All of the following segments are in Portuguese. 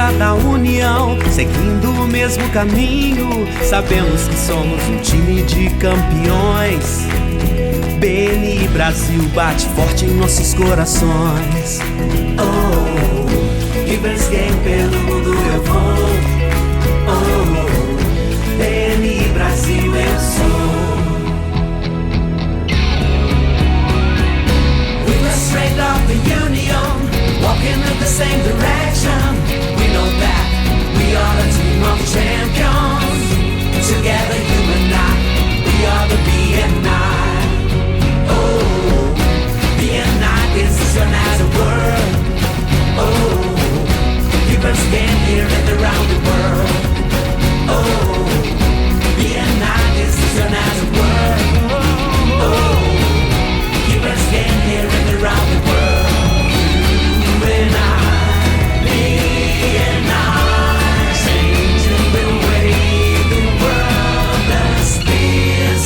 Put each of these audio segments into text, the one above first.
força da união, seguindo o mesmo caminho. Sabemos que somos um time de campeões. BNI Brasil bate forte em nossos corações. Oh, Givers Game pelo mundo eu vou. Oh, BNI Brasil eu sou. We were straight off the union, walking in the same direction. We know that we are a team of champions. Together you and I, we are the BNI. Oh, BNI is an as a word. Oh, people stand here and around the world. Oh, BNI is an as a word. Oh, people stand here and around the world. You and I, BNI, changing the way the world does business.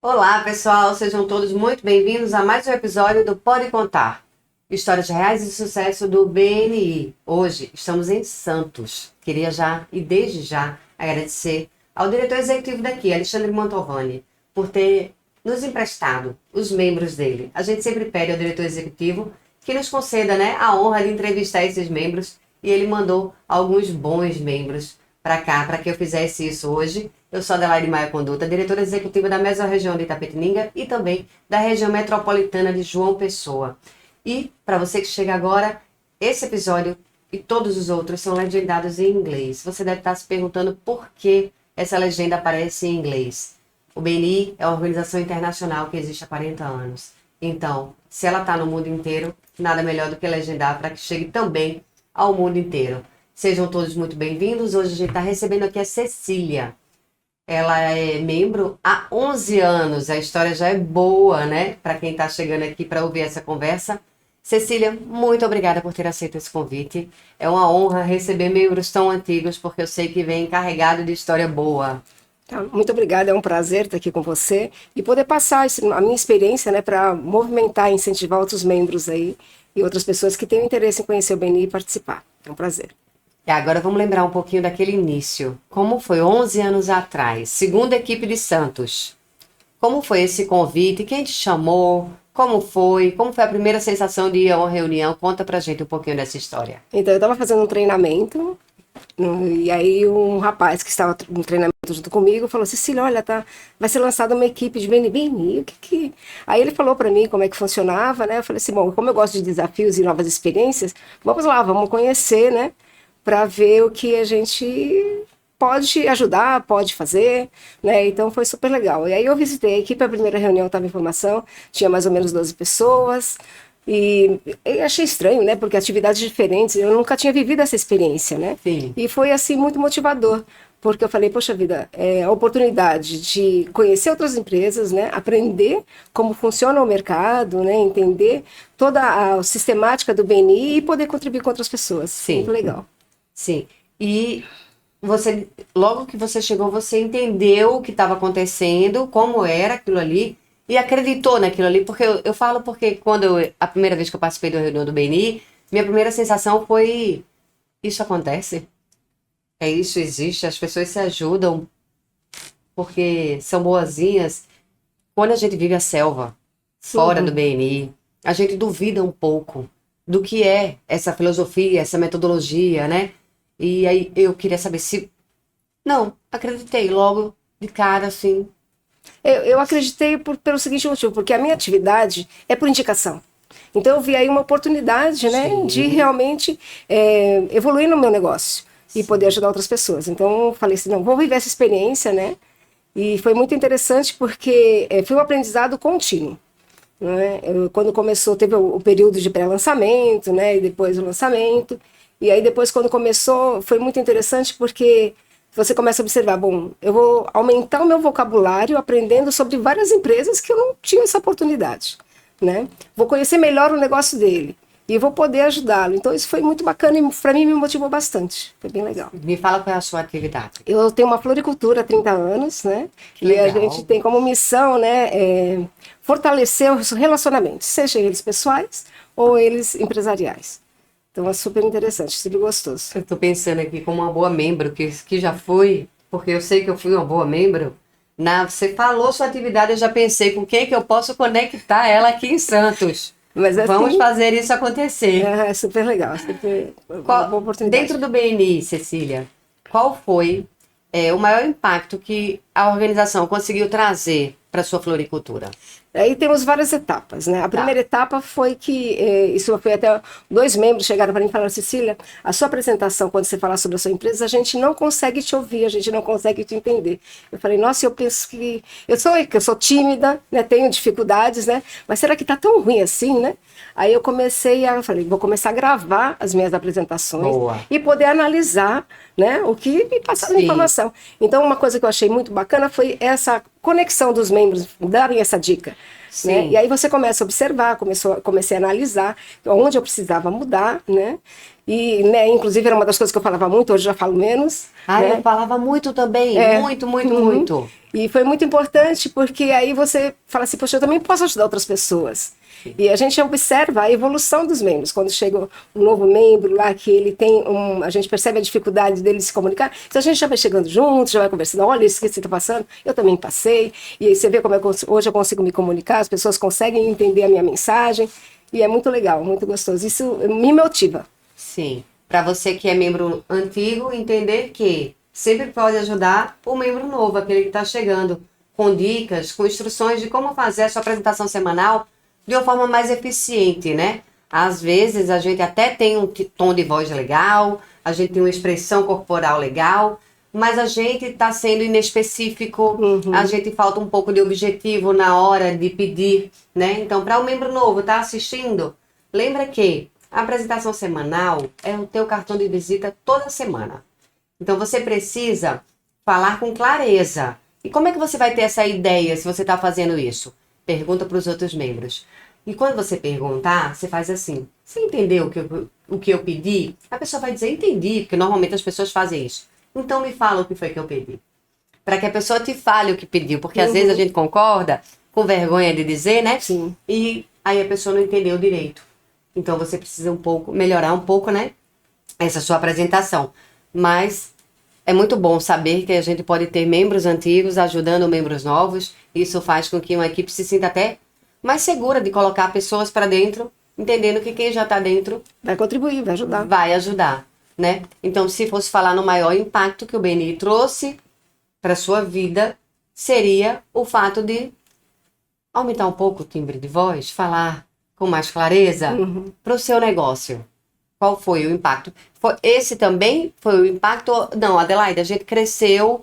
Olá pessoal, sejam todos muito bem-vindos a mais um episódio do Pode Contar, histórias reais de sucesso do BNI. Hoje estamos em Santos. Queria já e desde já agradecer ao diretor executivo daqui, Alexandre Mantovani, por ter nos emprestado os membros dele. A gente sempre pede ao diretor executivo que nos conceda, a honra de entrevistar esses membros, e ele mandou alguns bons membros para cá, para que eu fizesse isso hoje. Eu sou Adelaide Maia Conduta, diretora executiva da Mesorregião de Itapetininga e também da região metropolitana de João Pessoa. E, para você que chega agora, esse episódio e todos os outros são legendados em inglês. Você deve estar se perguntando por que essa legenda aparece em inglês. O BNI é uma organização internacional que existe há 40 anos. Então, se ela está no mundo inteiro, nada melhor do que legendar para que chegue também ao mundo inteiro. Sejam todos muito bem-vindos. Hoje a gente está recebendo aqui a Cecília. Ela é membro há 11 anos. A história já é boa, para quem está chegando aqui para ouvir essa conversa. Cecília, muito obrigada por ter aceito esse convite. É uma honra receber membros tão antigos, porque eu sei que vem carregado de história boa. Muito obrigada, é um prazer estar aqui com você e poder passar a minha experiência, para movimentar e incentivar outros membros aí e outras pessoas que tenham interesse em conhecer o BNI e participar. É um prazer. E agora vamos lembrar um pouquinho daquele início. Como foi 11 anos atrás? Segunda equipe de Santos. Como foi esse convite? Quem te chamou? Como foi? Como foi a primeira sensação de ir a uma reunião? Conta pra gente um pouquinho dessa história. Então, eu estava fazendo um treinamento e aí um rapaz que estava no treinamento junto comigo falou: Cecília, olha, vai ser lançada uma equipe de BNI, o que... Aí ele falou para mim como é que funcionava, Eu falei assim, bom, como eu gosto de desafios e novas experiências, vamos lá, vamos conhecer, para ver o que a gente pode ajudar, pode fazer, Então foi super legal. E aí eu visitei a equipe, a primeira reunião estava em formação, tinha mais ou menos 12 pessoas, e eu achei estranho, porque atividades diferentes, eu nunca tinha vivido essa experiência, Sim. E foi, assim, muito motivador, porque eu falei, poxa vida, a oportunidade de conhecer outras empresas, aprender como funciona o mercado, entender toda a sistemática do BNI e poder contribuir com outras pessoas. Sim. Muito legal. Sim, e você, logo que você chegou, você entendeu o que estava acontecendo, como era aquilo ali, e acreditou naquilo ali, porque eu falo porque a primeira vez que eu participei da reunião do BNI, minha primeira sensação foi, isso acontece? Isso existe, as pessoas se ajudam, porque são boazinhas. Quando a gente vive a selva, fora do BNI, a gente duvida um pouco do que é essa filosofia, essa metodologia, E aí eu queria saber se... Não, acreditei logo de cara, assim. Eu acreditei pelo seguinte motivo, porque a minha atividade é por indicação. Então eu vi aí uma oportunidade, de realmente evoluir no meu negócio e poder ajudar outras pessoas. Então eu falei assim, não, vou viver essa experiência, E foi muito interessante porque foi um aprendizado contínuo. Quando começou, teve o período de pré-lançamento, e depois o lançamento. E aí depois, quando começou, foi muito interessante porque você começa a observar, bom, eu vou aumentar o meu vocabulário aprendendo sobre várias empresas que eu não tinha essa oportunidade, Vou conhecer melhor o negócio dele. e eu vou poder ajudá-lo. Então isso foi muito bacana e para mim me motivou bastante. Foi bem legal. Me fala qual é a sua atividade. Eu tenho uma floricultura há 30 anos, né? Que e a legal. gente tem como missão, né, fortalecer os relacionamentos, seja eles pessoais ou eles empresariais. Então é super interessante, super gostoso. Eu tô pensando aqui como uma boa membro, que já fui, porque eu sei que eu fui uma boa membro. Você falou sua atividade, eu já pensei com quem que eu posso conectar ela aqui em Santos. Mas assim, Vamos fazer isso acontecer. é super legal, super uma boa oportunidade. Dentro do BNI, Cecília, qual foi o maior impacto que a organização conseguiu trazer para a sua floricultura? Aí temos várias etapas, né? A primeira etapa foi que, isso foi até 2 membros chegaram para mim e falaram: Cecília, a sua apresentação, quando você falar sobre a sua empresa, a gente não consegue te ouvir, a gente não consegue te entender. Eu falei: nossa, eu penso que eu sou tímida, né? Tenho dificuldades, né? Mas será que tá tão ruim assim, né? Aí eu falei, vou começar a gravar as minhas apresentações. Boa. E poder analisar, né, o que me passaram de Sim. informação. Então, uma coisa que eu achei muito bacana foi essa conexão dos membros darem essa dica. Sim. Né? E aí você começa a observar, comecei a analisar onde eu precisava mudar, né? E, né, inclusive, era uma das coisas que eu falava muito, hoje eu já falo menos. Né? Eu falava muito também, muito, Uhum. muito. E foi muito importante porque aí você fala assim, poxa, eu também posso ajudar outras pessoas. E a gente observa a evolução dos membros. Quando chega um novo membro lá, que ele tem a gente percebe a dificuldade dele se comunicar, então a gente já vai chegando junto, já vai conversando, olha isso que você está passando, eu também passei. E aí você vê como hoje eu consigo me comunicar, as pessoas conseguem entender a minha mensagem, e é muito legal, muito gostoso. Isso me motiva. Sim. Para você que é membro antigo, entender que sempre pode ajudar o membro novo, aquele que está chegando, com dicas, com instruções de como fazer a sua apresentação semanal de uma forma mais eficiente, né? Às vezes a gente até tem um tom de voz legal, a gente tem uma expressão corporal legal, mas a gente está sendo inespecífico, a gente falta um pouco de objetivo na hora de pedir, né? Então, para o membro novo estar assistindo, lembra que a apresentação semanal é o teu cartão de visita toda semana. Então, você precisa falar com clareza. E como é que você vai ter essa ideia se você está fazendo isso? Pergunta para os outros membros. E quando você perguntar, você faz assim: você entendeu o que eu pedi? A pessoa vai dizer: entendi, porque normalmente as pessoas fazem isso. Então me fala o que foi que eu pedi. Para que a pessoa te fale o que pediu, porque às vezes a gente concorda com vergonha de dizer, né? Sim. E aí a pessoa não entendeu direito. Então você precisa melhorar um pouco, né? Essa sua apresentação. Mas é muito bom saber que a gente pode ter membros antigos ajudando membros novos. Isso faz com que uma equipe se sinta até mais segura de colocar pessoas para dentro, entendendo que quem já está dentro Vai contribuir, vai ajudar. vai ajudar, né? Então, se fosse falar no maior impacto que o BNI trouxe para sua vida, seria o fato de aumentar um pouco o timbre de voz, falar com mais clareza para o seu negócio. Qual foi o impacto? Esse também foi o impacto? Não, Adelaide, a gente cresceu.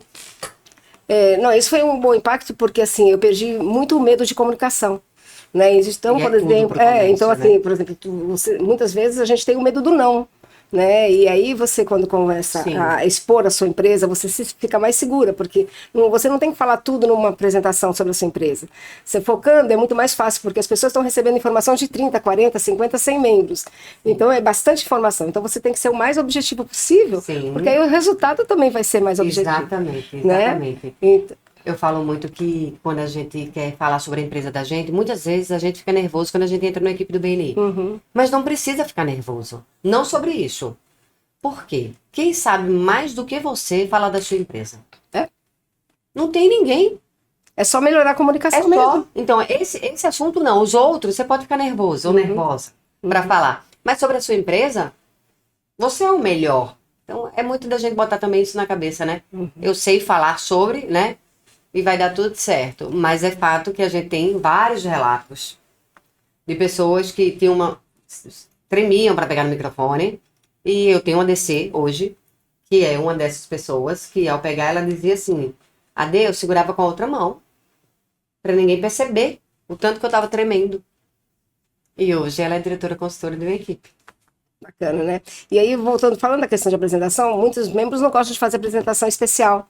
Não, isso foi um bom impacto porque assim eu perdi muito o medo de comunicação, né? Então, E por é tudo exemplo, pro comércio, então né? assim, por exemplo, muitas vezes a gente tem o medo do não, né? E aí você quando começa Sim. a expor a sua empresa, você fica mais segura, porque você não tem que falar tudo numa apresentação sobre a sua empresa. Você focando é muito mais fácil, porque as pessoas estão recebendo informação de 30, 40, 50, 100 membros. Então é bastante informação. Então você tem que ser o mais objetivo possível, Sim. porque aí o resultado também vai ser mais objetivo. Exatamente, né? exatamente. Então, Eu falo muito que quando a gente quer falar sobre a empresa da gente, muitas vezes a gente fica nervoso quando a gente entra na equipe do BNI. Mas não precisa ficar nervoso. Não sobre isso. Por quê? Quem sabe mais do que você falar da sua empresa? É. Não tem ninguém. é só melhorar a comunicação É mesmo. só. Então, esse assunto não. Os outros, você pode ficar nervoso ou nervosa para falar. Mas sobre a sua empresa, você é o melhor. Então, é muito da gente botar também isso na cabeça, né? Eu sei falar sobre, né? E vai dar tudo certo. Mas é fato que a gente tem vários relatos de pessoas que tremiam para pegar no microfone. E eu tenho uma DC hoje, que é uma dessas pessoas, que ao pegar ela dizia assim: Ade, eu segurava com a outra mão, para ninguém perceber o tanto que eu estava tremendo. E hoje ela é diretora consultora de uma equipe. Bacana, né? E aí, falando da questão de apresentação, muitos membros não gostam de fazer apresentação especial.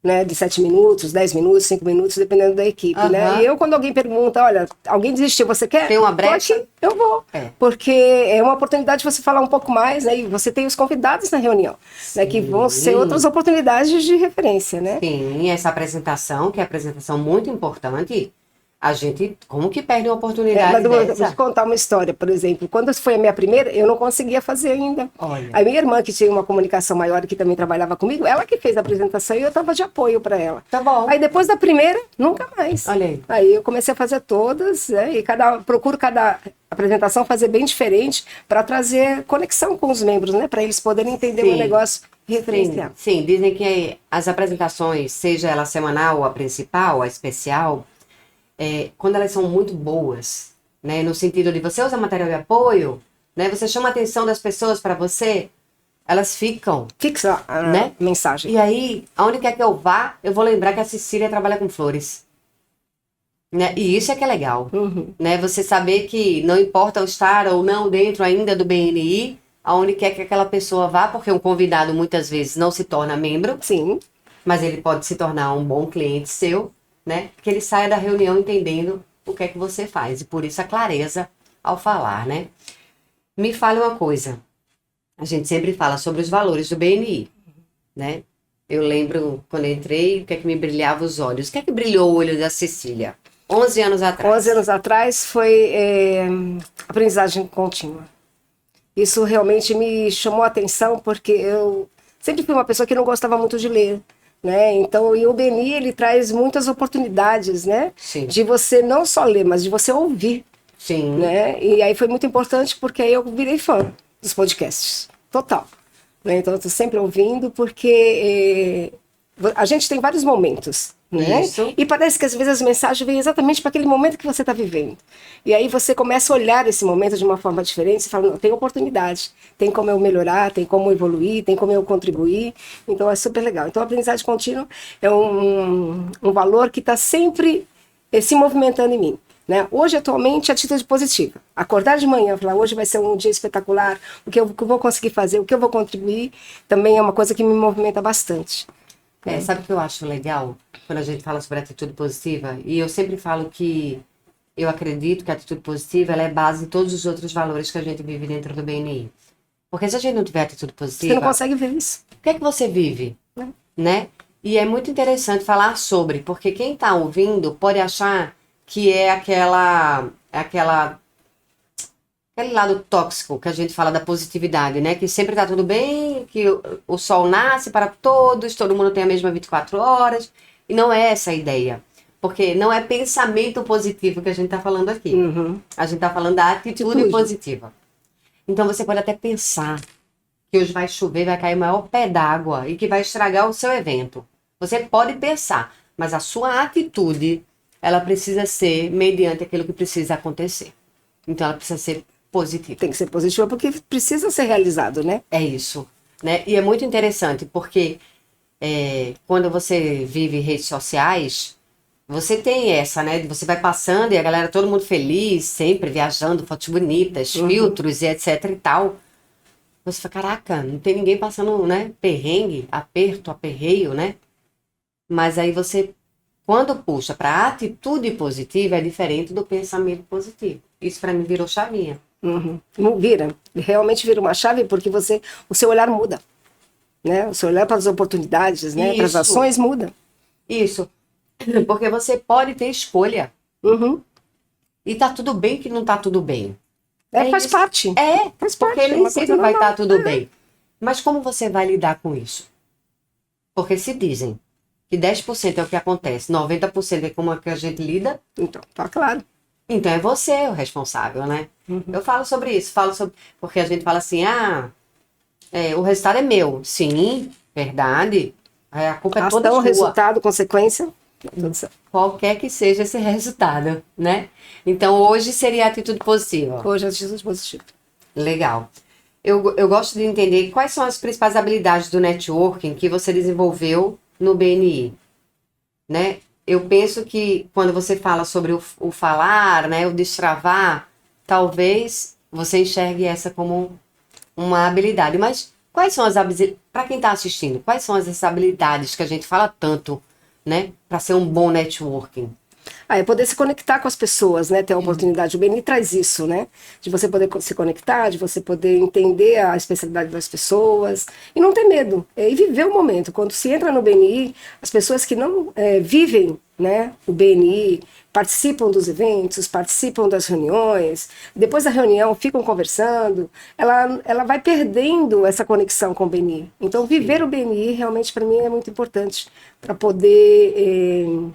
né, de 7 minutos, 10 minutos, 5 minutos, dependendo da equipe, né? E eu, quando alguém pergunta, olha, alguém desistiu, você quer? Tem uma Tô brecha? aqui, eu vou. Porque é uma oportunidade de você falar um pouco mais, né? E você tem os convidados na reunião, né? Que vão ser outras oportunidades de referência, né? Sim, essa apresentação, que é a apresentação muito importante, a gente, como que perde uma oportunidade Mas eu vou dessa? te contar uma história, por exemplo. Quando foi a minha primeira, eu não conseguia fazer ainda. Olha. A minha irmã, que tinha uma comunicação maior e que também trabalhava comigo, ela que fez a apresentação e eu estava de apoio para ela. Tá bom. Aí depois da primeira, nunca mais. Olha aí. Aí eu comecei a fazer todas, né, e procuro cada apresentação fazer bem diferente para trazer conexão com os membros, né? Para eles poderem entender o negócio referencial. Sim, dizem que as apresentações, seja ela semanal, a principal, a especial, quando elas são muito boas, né, no sentido de você usa material de apoio, né, você chama a atenção das pessoas para você, elas ficam. Fixa a né? mensagem. E aí, aonde quer que eu vá, eu vou lembrar que a Cecília trabalha com flores. Né? E isso é que é legal. Né? Você saber que não importa eu estar ou não dentro ainda do BNI, aonde quer que aquela pessoa vá, porque um convidado muitas vezes não se torna membro, Sim. mas ele pode se tornar um bom cliente seu, né? Que ele saia da reunião entendendo o que é que você faz. E por isso a clareza ao falar, né? Me fale uma coisa. A gente sempre fala sobre os valores do BNI, né? Eu lembro quando eu entrei, o que é que me brilhava os olhos. O que é que brilhou o olho da Cecília? 11 anos atrás. 11 anos atrás foi aprendizagem contínua. Isso realmente me chamou a atenção porque eu sempre fui uma pessoa que não gostava muito de ler. Né? Então, e o BNI, ele traz muitas oportunidades, né? Sim. De você não só ler, mas de você ouvir. Sim. Né? E aí foi muito importante porque aí eu virei fã dos podcasts, total. Né? Então, eu estou sempre ouvindo porque a gente tem vários momentos. Né? Isso. E parece que às vezes as mensagens vêm exatamente para aquele momento que você está vivendo. E aí você começa a olhar esse momento de uma forma diferente e fala, não, tem oportunidade, tem como eu melhorar, tem como evoluir, tem como eu contribuir. Então é super legal. Então a aprendizagem contínua é um valor que está sempre se movimentando em mim. Né? Hoje, atualmente, atitude positiva. Acordar de manhã, falar, hoje vai ser um dia espetacular, o que eu vou conseguir fazer, o que eu vou contribuir, também é uma coisa que me movimenta bastante. Sabe o que eu acho legal quando a gente fala sobre atitude positiva? E eu sempre falo que eu acredito que a atitude positiva ela é base em todos os outros valores que a gente vive dentro do BNI. Porque se a gente não tiver atitude positiva... Você não consegue ver isso. O que é que você vive? Né? E é muito interessante falar sobre, porque quem está ouvindo pode achar que é aquele lado tóxico que a gente fala da positividade, né? Que sempre tá tudo bem, que o sol nasce para todos, todo mundo tem a mesma 24 horas. E não é essa a ideia. Porque não é pensamento positivo que a gente tá falando aqui. A gente tá falando da atitude positiva. Então você pode até pensar que hoje vai chover, vai cair o maior pé d'água e que vai estragar o seu evento. Você pode pensar, mas a sua atitude, ela precisa ser mediante aquilo que precisa acontecer. Então ela precisa ser positiva. Tem que ser positiva porque precisa ser realizado, né? É isso. Né? E é muito interessante porque quando você vive redes sociais, você tem essa, né? Você vai passando e a galera, todo mundo feliz, sempre viajando, fotos bonitas, filtros e etc e tal. Você fala, caraca, não tem ninguém passando, né? Perrengue, aperto, aperreio, né? Mas aí você, quando puxa para a atitude positiva, é diferente do pensamento positivo. Isso para mim virou chavinha. Vira, realmente vira uma chave porque o seu olhar muda, né? O seu olhar para as oportunidades, né? Para as ações muda. Isso, porque você pode ter escolha. E tá tudo bem que não tá tudo bem. Faz parte. Faz parte. Porque nem sempre vai estar tudo bem. Mas como você vai lidar com isso? Porque se dizem que 10% é o que acontece, 90% é como é que a gente lida. Então, tá claro. Então é você o responsável, né? Eu falo sobre isso, porque a gente fala assim, o resultado é meu. Sim, verdade. A culpa é toda sua. Resultado, consequência. Qualquer que seja esse resultado, né? Então hoje seria a atitude positiva. Hoje é a atitude positiva. Legal. Eu gosto de entender quais são as principais habilidades do networking que você desenvolveu no BNI, né? Eu penso que quando você fala sobre o falar, né, o destravar, talvez você enxergue essa como uma habilidade. Mas quais são as habilidades, para quem está assistindo, quais são essas habilidades que a gente fala tanto, né, para ser um bom networking? É poder se conectar com as pessoas, né? Ter a oportunidade. O BNI traz isso, né? De você poder se conectar, de você poder entender a especialidade das pessoas e não ter medo. E viver o momento. Quando se entra no BNI, as pessoas que não vivem, né, o BNI, participam dos eventos, participam das reuniões, depois da reunião ficam conversando, ela vai perdendo essa conexão com o BNI. Então, viver o BNI realmente para mim é muito importante para poder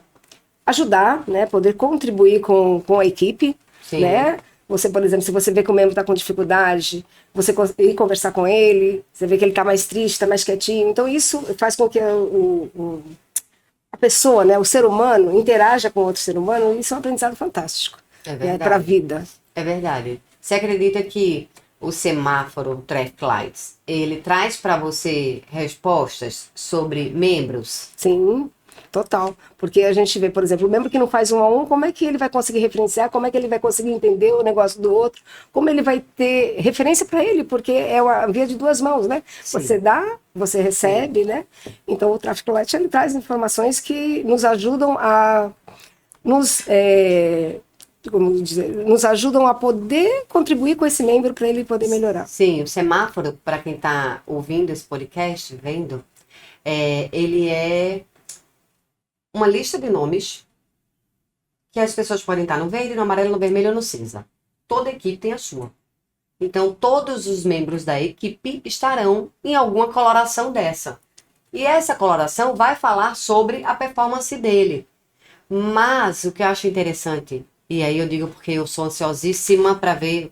ajudar, né, poder contribuir com a equipe, Sim. né? Você, por exemplo, se você vê que o membro está com dificuldade, você ir conversar com ele, você vê que ele está mais triste, está mais quietinho. Então, isso faz com que a pessoa, né, o ser humano, interaja com outro ser humano, e isso é um aprendizado fantástico. É verdade. Para a vida. É verdade. Você acredita que o semáforo, o Traffic Lights, ele traz para você respostas sobre membros? Sim, total. Porque a gente vê, por exemplo, o membro que não faz 1-a-1, como é que ele vai conseguir referenciar, como é que ele vai conseguir entender o negócio do outro, como ele vai ter referência para ele, porque é uma via de duas mãos, né? Sim. Você dá, você recebe, né? Então o Traffic Light, ele traz informações que nos ajudam a nos ajudam a poder contribuir com esse membro para ele poder melhorar. Sim, o semáforo, para quem está ouvindo esse podcast, vendo, ele é uma lista de nomes que as pessoas podem estar no verde, no amarelo, no vermelho ou no cinza. Toda equipe tem a sua. Então, todos os membros da equipe estarão em alguma coloração dessa. E essa coloração vai falar sobre a performance dele. Mas o que eu acho interessante, e aí eu digo porque eu sou ansiosíssima para ver,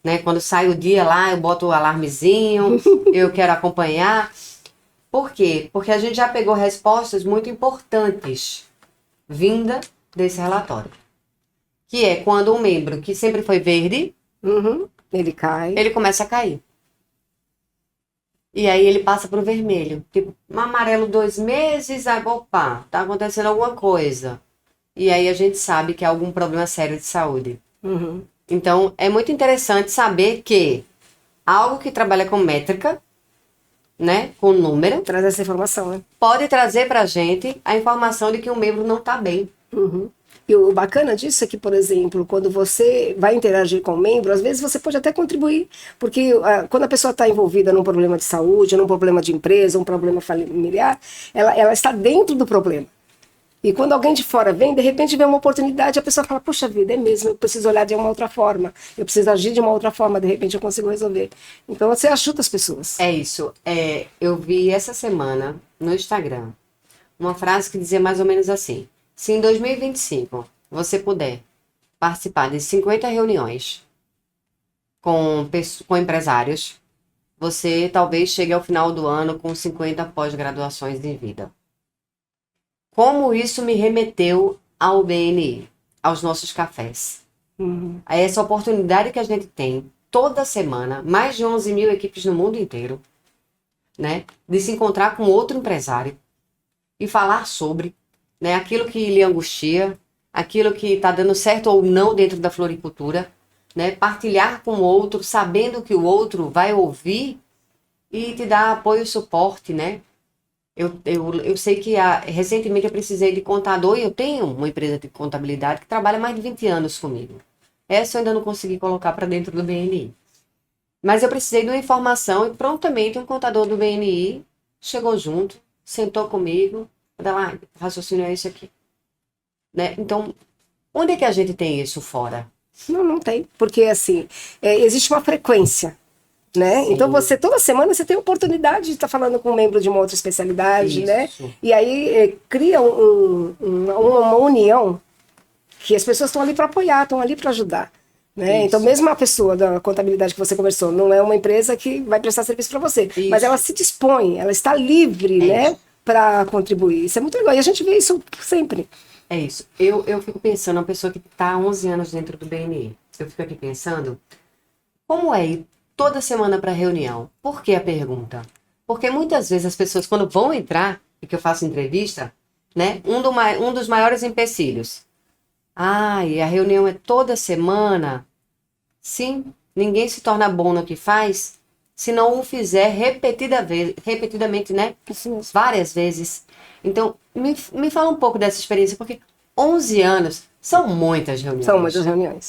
né, quando sai o dia lá, eu boto o alarmezinho, eu quero acompanhar. Por quê? Porque a gente já pegou respostas muito importantes vinda desse relatório. Que é quando um membro que sempre foi verde, ele cai. ele começa a cair. E aí ele passa para o vermelho. Tipo, um amarelo 2 meses, aí opa, tá acontecendo alguma coisa. E aí a gente sabe que é algum problema sério de saúde. Então, é muito interessante saber que algo que trabalha com métrica, né, com número, Traz essa informação, né? pode trazer pra gente a informação de que um membro não tá bem. E o bacana disso é que, por exemplo, quando você vai interagir com o membro, às vezes você pode até contribuir, porque quando a pessoa está envolvida num problema de saúde, num problema de empresa, um problema familiar, ela está dentro do problema. E quando alguém de fora vem, de repente vê uma oportunidade, a pessoa fala, puxa vida, é mesmo, eu preciso olhar de uma outra forma, eu preciso agir de uma outra forma, de repente eu consigo resolver. Então você ajuda as pessoas. É isso. Eu vi essa semana no Instagram uma frase que dizia mais ou menos assim: se em 2025 você puder participar de 50 reuniões com empresários, você talvez chegue ao final do ano com 50 pós-graduações em vida. Como isso me remeteu ao BNI, aos nossos cafés. A essa oportunidade que a gente tem toda semana, mais de 11 mil equipes no mundo inteiro, né, de se encontrar com outro empresário e falar sobre, né, aquilo que lhe angustia, aquilo que está dando certo ou não dentro da floricultura, né, partilhar com o outro, sabendo que o outro vai ouvir e te dar apoio e suporte, né? Eu sei que recentemente eu precisei de contador e eu tenho uma empresa de contabilidade que trabalha mais de 20 anos comigo. Essa eu ainda não consegui colocar para dentro do BNI. Mas eu precisei de uma informação e prontamente um contador do BNI chegou junto, sentou comigo, falou, raciocínio é esse aqui. Né? Então, onde é que a gente tem isso fora? Não tem, porque assim, existe uma frequência, né? Sim. Então você, toda semana você tem a oportunidade de estar falando com um membro de uma outra especialidade, né? Isso. E aí cria uma união que as pessoas estão ali para apoiar, estão ali para ajudar. Né? Isso. Então, mesmo a pessoa da contabilidade que você conversou, não é uma empresa que vai prestar serviço para você, Isso. mas ela se dispõe, ela está livre, né, para contribuir. Isso é muito legal e a gente vê isso sempre. É isso. Eu fico pensando, uma pessoa que está há 11 anos dentro do BNI, eu fico aqui pensando, como é ir toda semana para reunião? Por que a pergunta? Porque muitas vezes as pessoas, quando vão entrar, e que eu faço entrevista, né, um dos maiores empecilhos. E a reunião é toda semana? Sim, ninguém se torna bom no que faz se não o fizer repetidamente, né? Isso mesmo. Várias vezes. Então, me fala um pouco dessa experiência, porque 11 anos são muitas reuniões. São muitas reuniões.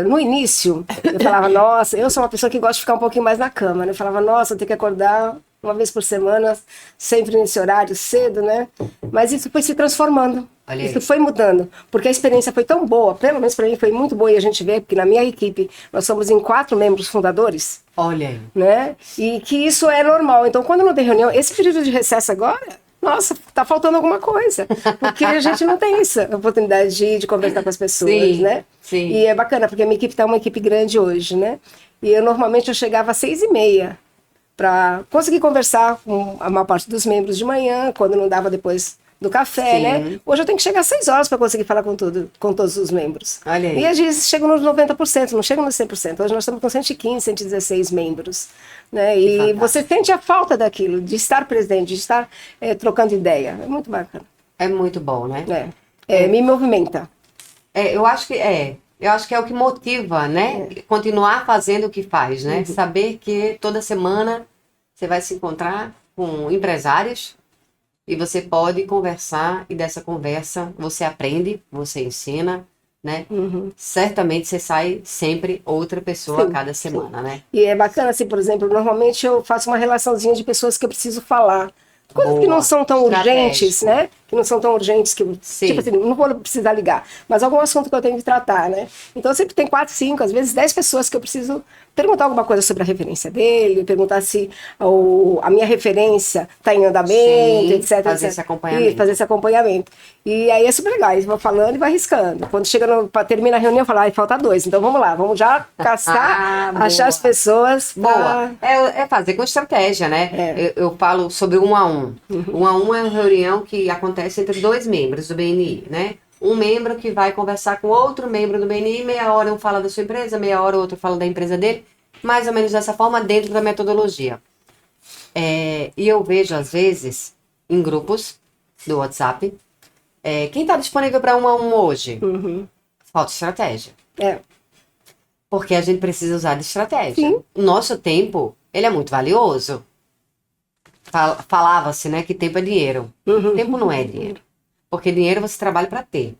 No início, eu falava, nossa, eu sou uma pessoa que gosta de ficar um pouquinho mais na cama, né? Eu falava, nossa, eu tenho que acordar uma vez por semana, sempre nesse horário, cedo, né? Mas isso foi se transformando. Olha Isso aí. foi mudando, porque a experiência foi tão boa, pelo menos para mim foi muito boa, e a gente vê, porque na minha equipe nós somos em 4 membros fundadores, Olha aí. né? E que isso é normal. Então, quando não tem reunião, esse período de recesso agora, nossa, tá faltando alguma coisa. Porque a gente não tem essa oportunidade de conversar com as pessoas, Sim, né? sim. E é bacana, porque a minha equipe tá uma equipe grande hoje, né? E normalmente eu chegava às 6h30 para conseguir conversar com a maior parte dos membros de manhã, quando não dava depois do café, Sim. né? Hoje eu tenho que chegar às 6 horas para conseguir falar com todos os membros. Olha aí. E às vezes chegam nos 90%, não chegam nos 100%. Hoje nós estamos com 115, 116 membros. Né? E fantástico. você sente a falta daquilo, de estar presente, de estar trocando ideia. É muito bacana. É muito bom, né? Me movimenta. Eu acho que é o que motiva, né? Continuar fazendo o que faz, né? Saber que toda semana você vai se encontrar com empresários e você pode conversar, e dessa conversa você aprende, você ensina, né? Certamente você sai sempre outra pessoa a cada semana, né? E é bacana, assim, por exemplo, normalmente eu faço uma relaçãozinha de pessoas que eu preciso falar. Coisas que Boa. não são tão urgentes, Estratégico. né? Que não são tão urgentes, que, Sim. tipo assim, não vou precisar ligar. Mas algum assunto que eu tenho que tratar, né? Então sempre tem 4, 5, às vezes 10 pessoas que eu preciso perguntar alguma coisa sobre a referência dele, perguntar se a minha referência está em andamento, Sim, etc. fazer etc. esse acompanhamento. E fazer esse acompanhamento. E aí é super legal, eles vão falando e vai riscando. Quando termina a reunião, eu falo, falta 2. Então vamos lá, vamos já caçar, boa. achar as pessoas. Boa. É fazer com estratégia, né? Eu falo sobre 1 a 1. 1 a 1 é uma reunião que acontece entre 2 membros do BNI, né? Um membro que vai conversar com outro membro do BNI, meia hora um fala da sua empresa, meia hora o outro fala da empresa dele, mais ou menos dessa forma dentro da metodologia. E eu vejo, às vezes, em grupos do WhatsApp, quem está disponível para 1 a 1 hoje? Falta estratégia. Porque a gente precisa usar de estratégia. Sim. O nosso tempo, ele é muito valioso. Falava-se, né, que tempo é dinheiro. Tempo não é dinheiro. Porque dinheiro você trabalha para ter.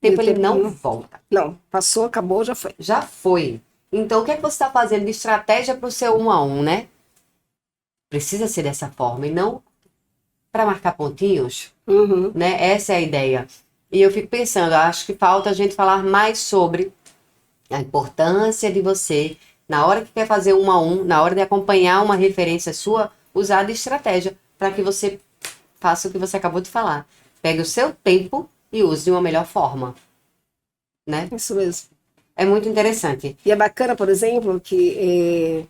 Tempo ele não volta. Não, passou, acabou, já foi. Já foi. Então, o que é que você está fazendo de estratégia para o seu 1 a 1, né? Precisa ser dessa forma e não para marcar pontinhos, né? Essa é a ideia. E eu fico pensando, acho que falta a gente falar mais sobre a importância de você, na hora que quer fazer 1 a 1, na hora de acompanhar uma referência sua, usar de estratégia para que você faça o que você acabou de falar. Pegue o seu tempo e use de uma melhor forma, né? Isso mesmo. É muito interessante. E é bacana, por exemplo, que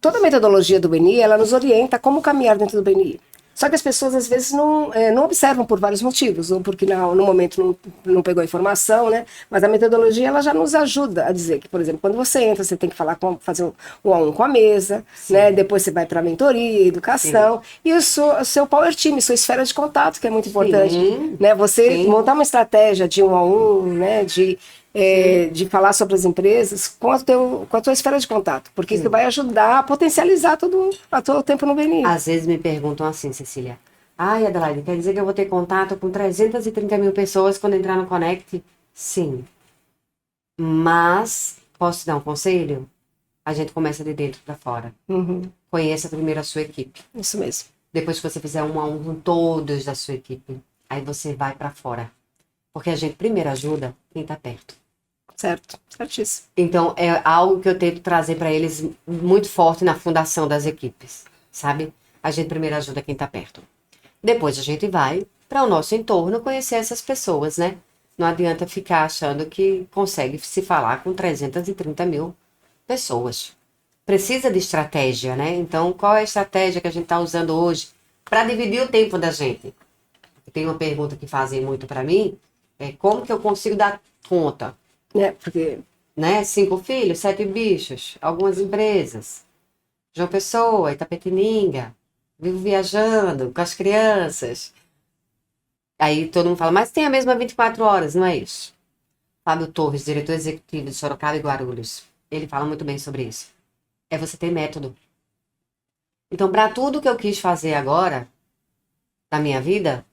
toda a metodologia do BNI, ela nos orienta a como caminhar dentro do BNI. Só que as pessoas, às vezes, não observam por vários motivos, ou porque no momento não pegou a informação, né? Mas a metodologia, ela já nos ajuda a dizer que, por exemplo, quando você entra, você tem que fazer um 1 a 1 com a mesa, né? Depois você vai para a mentoria, educação, e o seu power team, sua esfera de contato, que é muito importante, né? Você montar uma estratégia de 1 a 1, né? De falar sobre as empresas com a tua esfera de contato, porque isso vai ajudar a potencializar todo o tempo no BNI. Às vezes me perguntam assim, Cecília, ai, Adelaide, quer dizer que eu vou ter contato com 330 mil pessoas quando entrar no Connect? Sim. Mas, posso te dar um conselho? A gente começa de dentro para fora. Conheça primeiro a sua equipe. Isso mesmo. Depois que você fizer 1 a 1 com todos da sua equipe, aí você vai para fora. Porque a gente primeiro ajuda quem está perto. Certo, certíssimo. Então, é algo que eu tento trazer para eles muito forte na fundação das equipes, sabe? A gente primeiro ajuda quem está perto. Depois a gente vai para o nosso entorno conhecer essas pessoas, né? Não adianta ficar achando que consegue se falar com 330 mil pessoas. Precisa de estratégia, né? Então, qual é a estratégia que a gente está usando hoje para dividir o tempo da gente? Tem uma pergunta que fazem muito para mim, como que eu consigo dar conta? Porque... Né? 5 filhos, 7 bichos, algumas empresas. João Pessoa, Itapetininga, vivo viajando com as crianças. Aí todo mundo fala, mas tem a mesma 24 horas, não é isso? Fábio Torres, diretor executivo de Sorocaba e Guarulhos. ele fala muito bem sobre isso. É você ter método. Então, para tudo que eu quis fazer agora, na minha vida,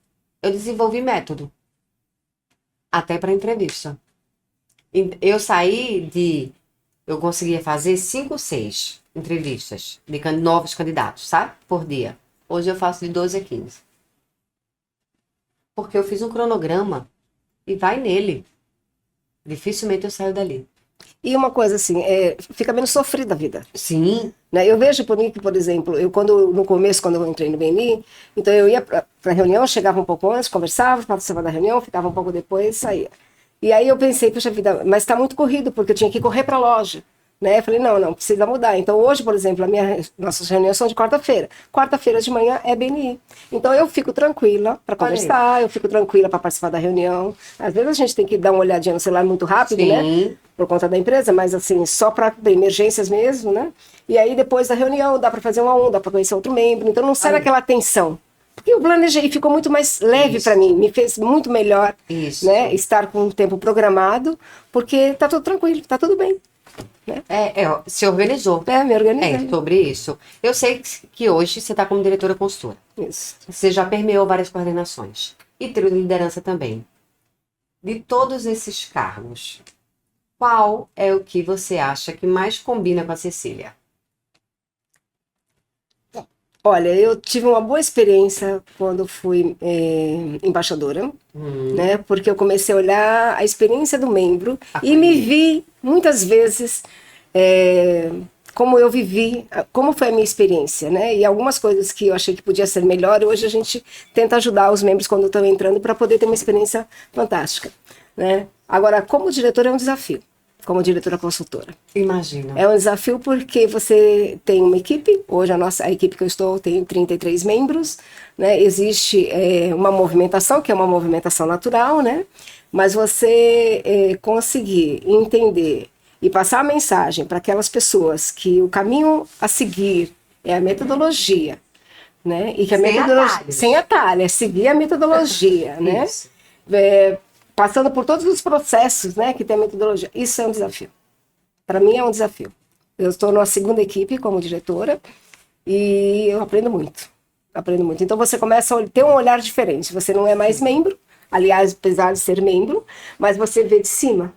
eu desenvolvi método. Até para entrevista. Eu eu conseguia fazer 5, 6 entrevistas de novos candidatos, sabe? Por dia. Hoje eu faço de 12 a 15. Porque eu fiz um cronograma e vai nele. Dificilmente eu saio dali. E uma coisa assim, fica menos sofrida a vida. Sim. Né? Eu vejo por mim que, por exemplo, no começo, quando eu entrei no BNI, então eu ia para a reunião, chegava um pouco antes, conversava, participava da reunião, ficava um pouco depois e saía. E aí eu pensei, puxa vida, mas está muito corrido, porque eu tinha que correr para a loja. Né? Eu falei, não, precisa mudar. Então hoje, por exemplo, nossas reuniões são de quarta-feira. Quarta-feira de manhã é BNI. Então eu fico tranquila para conversar, eu fico tranquila para participar da reunião. Às vezes a gente tem que dar uma olhadinha no celular muito rápido, Sim. né? Por conta da empresa, mas assim, só para emergências mesmo, né? E aí depois da reunião dá para fazer um a um, dá para conhecer outro membro. Então não sai daquela tensão. Porque eu planejei e ficou muito mais leve para mim, me fez muito melhor, né? Estar com o tempo programado, porque tá tudo tranquilo, tá tudo bem. Né? Se organizou. Me organizei. Sobre isso. Eu sei que hoje você está como diretora consultora. Isso. Você já permeou várias coordenações. E trio de liderança também. De todos esses cargos, qual é o que você acha que mais combina com a Cecília? Olha, eu tive uma boa experiência quando fui embaixadora, né? Porque eu comecei a olhar a experiência do membro e me vi muitas vezes como eu vivi, como foi a minha experiência, né? E algumas coisas que eu achei que podia ser melhor, hoje a gente tenta ajudar os membros quando estão entrando para poder ter uma experiência fantástica, né? Agora, como diretora é um desafio. Como diretora consultora. Imagina. É um desafio porque você tem uma equipe, hoje a equipe que eu estou tem 33 membros, né? Existe uma movimentação, que é uma movimentação natural, né? Mas você conseguir entender e passar a mensagem para aquelas pessoas que o caminho a seguir é a metodologia, né? E que a metodologia sem atalho, é seguir a metodologia, né? Passando por todos os processos, né, que tem a metodologia. Isso é um desafio. Para mim é um desafio. Eu estou numa segunda equipe como diretora e eu aprendo muito. Aprendo muito. Então você começa a ter um olhar diferente. Você não é mais membro, aliás, apesar de ser membro, mas você vê de cima,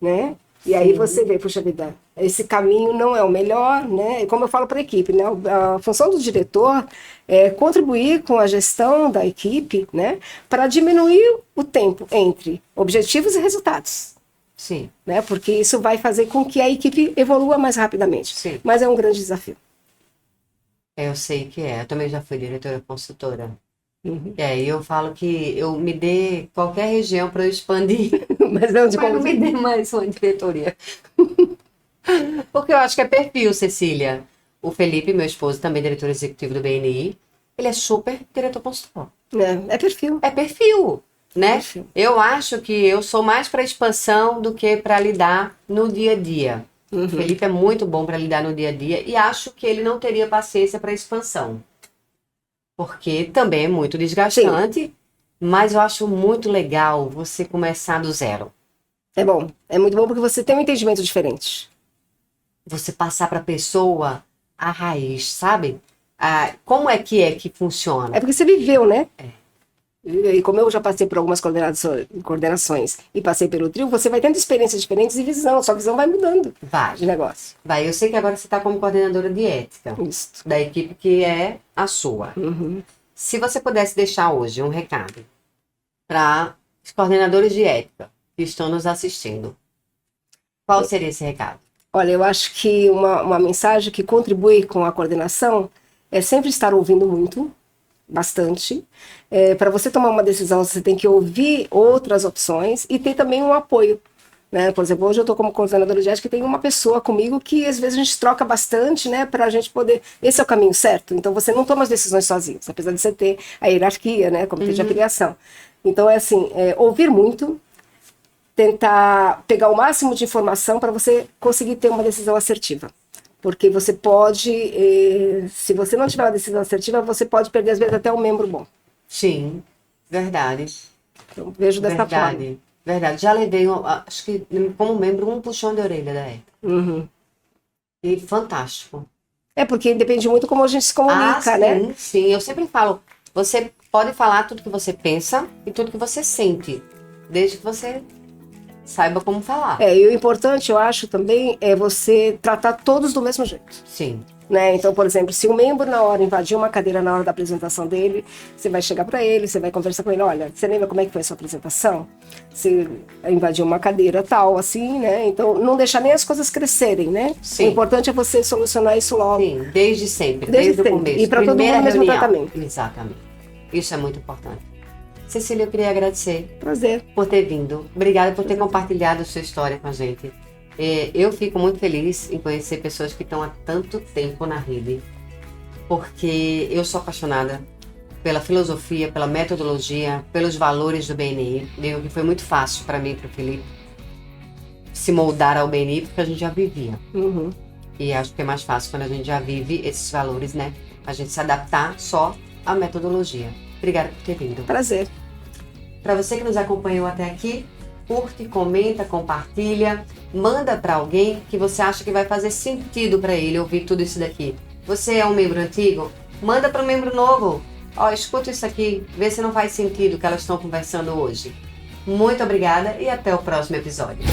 né? E aí você vê, puxa vida, esse caminho não é o melhor, né? Como eu falo para a equipe, né? A função do diretor é contribuir com a gestão da equipe, né? Para diminuir o tempo entre objetivos e resultados. Sim. Né? Porque isso vai fazer com que a equipe evolua mais rapidamente. Sim. Mas é um grande desafio. Eu sei que é. Eu também já fui diretora consultora. E aí eu falo que eu me dê qualquer região para eu expandir. Mas não me dê mais uma diretoria. Porque eu acho que é perfil, Cecília. O Felipe, meu esposo, também diretor executivo do BNI, ele é super diretor consultor. É perfil. É perfil, né? Perfil. Eu acho que eu sou mais para expansão do que para lidar no dia a dia. O Felipe é muito bom para lidar no dia a dia e acho que ele não teria paciência para expansão. Porque também é muito desgastante, mas eu acho muito legal você começar do zero. É bom, é muito bom porque você tem um entendimento diferente. Você passar para a pessoa a raiz, sabe? Como é que funciona? É porque você viveu, né? E como eu já passei por algumas coordenações e passei pelo trio, você vai tendo experiências diferentes e visão, sua visão vai mudando de negócio. Vai, eu sei que agora você está como coordenadora de ética Isso. da equipe que é a sua. Se você pudesse deixar hoje um recado para os coordenadores de ética que estão nos assistindo, qual seria esse recado? Olha, eu acho que uma mensagem que contribui com a coordenação é sempre estar ouvindo muito, bastante. Para você tomar uma decisão, você tem que ouvir outras opções e ter também um apoio. Né? Por exemplo, hoje eu estou como coordenadora de ética e tem uma pessoa comigo que às vezes a gente troca bastante, né, para a gente poder... Esse é o caminho certo? Então você não toma as decisões sozinho, apesar de você ter a hierarquia, né, comitê de afiliação. Então é assim, ouvir muito, tentar pegar o máximo de informação para você conseguir ter uma decisão assertiva. Porque você pode, se você não tiver uma decisão assertiva, você pode perder às vezes até um membro bom. Sim, verdade. Então vejo dessa forma. Verdade. Já levei, acho que como membro, um puxão de orelha da época. E fantástico. É porque depende muito como a gente se comunica, sim, né? Sim, eu sempre falo, você pode falar tudo que você pensa e tudo que você sente, desde que você saiba como falar. E o importante, eu acho, também, é você tratar todos do mesmo jeito. Sim. Né? Então, por exemplo, se um membro na hora invadir uma cadeira na hora da apresentação dele, você vai chegar para ele, você vai conversar com ele, olha, você lembra como é que foi a sua apresentação? Você invadiu uma cadeira tal, assim, né? Então, não deixar nem as coisas crescerem, né? Sim. O importante é você solucionar isso logo. Sim, desde sempre, Desde desde o sempre. começo. E para todo mundo o mesmo tratamento. Exatamente. Isso é muito importante. Cecília, eu queria agradecer Prazer. por ter vindo. Obrigada por ter compartilhado a sua história com a gente. Eu fico muito feliz em conhecer pessoas que estão há tanto tempo na rede, porque eu sou apaixonada pela filosofia, pela metodologia, pelos valores do BNI. Que foi muito fácil para mim e para o Felipe se moldar ao BNI, porque a gente já vivia. Uhum. E acho que é mais fácil quando a gente já vive esses valores, né? A gente se adaptar só à metodologia. Obrigada por ter vindo. Prazer. Para você que nos acompanhou até aqui, curte, comenta, compartilha, manda para alguém que você acha que vai fazer sentido para ele ouvir tudo isso daqui. Você é um membro antigo? Manda para um membro novo. Ó, escuta isso aqui, vê se não faz sentido o que elas estão conversando hoje. Muito obrigada e até o próximo episódio.